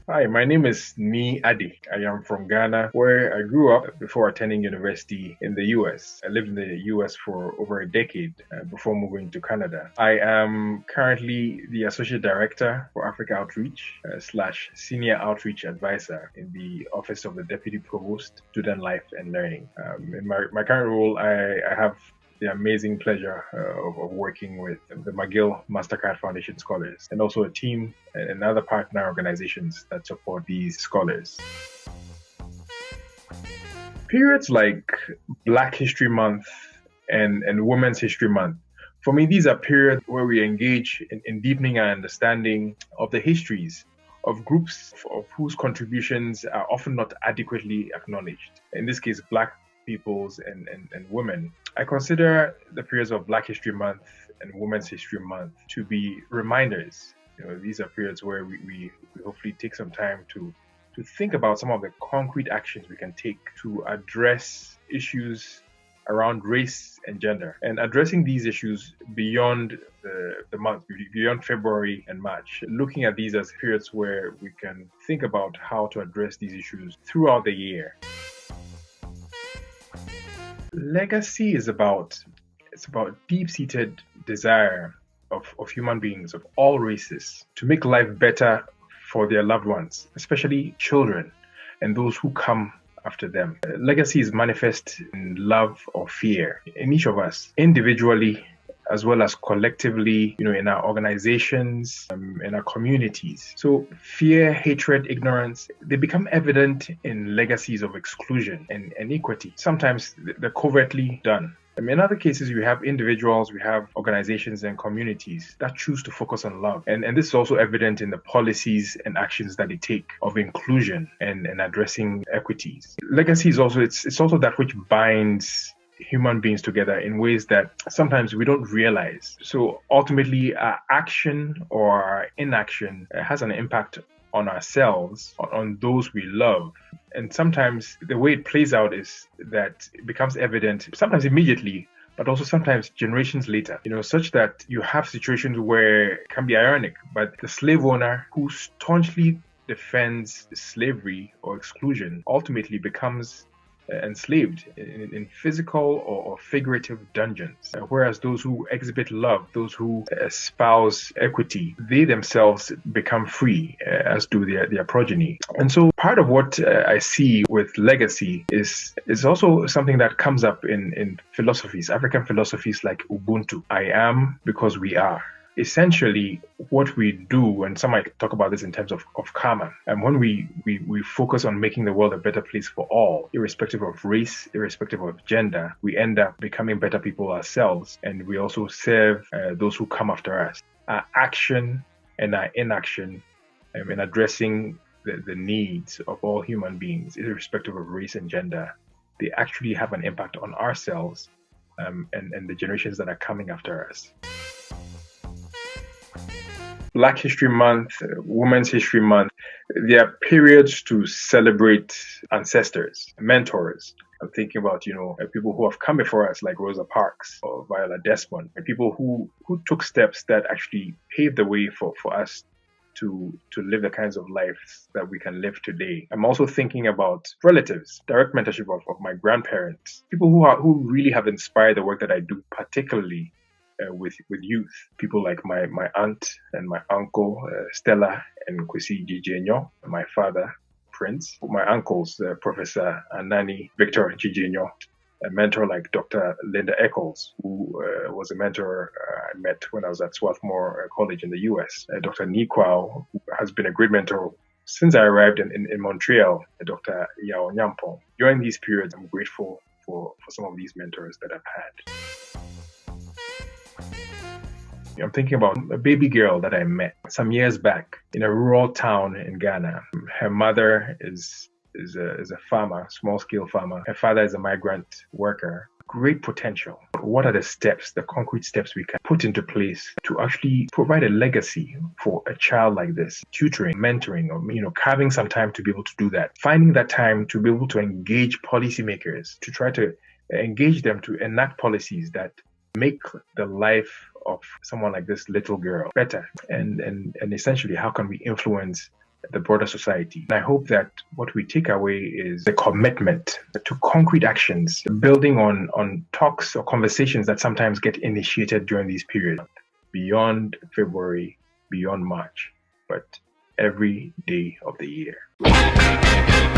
Hi, my name is Ni Adi. I am from Ghana, where I grew up before attending university in the US. I lived in the US for over a decade before moving to Canada. I am currently the Associate Director for Africa Outreach slash Senior Outreach Advisor in the Office of the Deputy Provost, Student Life and Learning. In my current role, I have the amazing pleasure of working with the McGill Mastercard Foundation Scholars and also a team and other partner organizations that support these scholars. Periods like Black History Month and Women's History Month, for me, these are periods where we engage in deepening our understanding of the histories of groups of whose contributions are often not adequately acknowledged. In this case, Black peoples and women. I consider the periods of Black History Month and Women's History Month to be reminders. These are periods where we hopefully take some time to think about some of the concrete actions we can take to address issues around race and gender, and addressing these issues beyond the month, beyond February and March, looking at these as periods where we can think about how to address these issues throughout the year. Legacy is about deep-seated desire of human beings of all races to make life better for their loved ones, especially children and those who come after them. Legacy is manifest in love or fear in each of us, individually as well as collectively, in our organizations, in our communities. So fear, hatred, ignorance, they become evident in legacies of exclusion and inequity. Sometimes they're covertly done. In other cases, we have individuals, we have organizations and communities that choose to focus on love. And this is also evident in the policies and actions that they take of inclusion and addressing equities. Legacy is also, it's also that which binds human beings together in ways that sometimes we don't realize. So ultimately, our action or our inaction has an impact on ourselves, on those we love. And sometimes the way it plays out is that it becomes evident, sometimes immediately, but also sometimes generations later, such that you have situations where it can be ironic, but the slave owner who staunchly defends slavery or exclusion ultimately becomes enslaved in physical or figurative dungeons, whereas those who exhibit love, those who espouse equity, they themselves become free, as do their progeny. And so part of what I see with legacy is also something that comes up in philosophies, African philosophies like Ubuntu. I am because we are. Essentially, what we do, and some might talk about this in terms of karma, and when we focus on making the world a better place for all, irrespective of race, irrespective of gender, we end up becoming better people ourselves, and we also serve those who come after us. Our action and our inaction in addressing the needs of all human beings, irrespective of race and gender, they actually have an impact on ourselves and the generations that are coming after us. Black History Month, Women's History Month, they are periods to celebrate ancestors, mentors. I'm thinking about, people who have come before us like Rosa Parks or Viola Desmond, and people who took steps that actually paved the way for us to live the kinds of lives that we can live today. I'm also thinking about relatives, direct mentorship of my grandparents, people who really have inspired the work that I do, particularly with youth, people like my aunt and my uncle, Stella and Kwesi Gigenyo, my father, Prince, my uncles, Professor Anani Victor Gigenyo, a mentor like Dr. Linda Eccles, who was a mentor I met when I was at Swarthmore College in the US. Dr. Nikwao, who has been a great mentor since I arrived in Montreal, Dr. Yao Nyampong. During these periods, I'm grateful for some of these mentors that I've had. I'm thinking about a baby girl that I met some years back in a rural town in Ghana. Her mother is a farmer, small-scale farmer. Her father is a migrant worker. Great potential. What are the steps, the concrete steps we can put into place to actually provide a legacy for a child like this? Tutoring, mentoring, or carving some time to be able to do that. Finding that time to be able to engage policymakers, to try to engage them to enact policies that make the life of someone like this little girl better, and essentially how can we influence the broader society. And I hope that what we take away is the commitment to concrete actions, building on talks or conversations that sometimes get initiated during these periods, beyond February, beyond March, but every day of the year.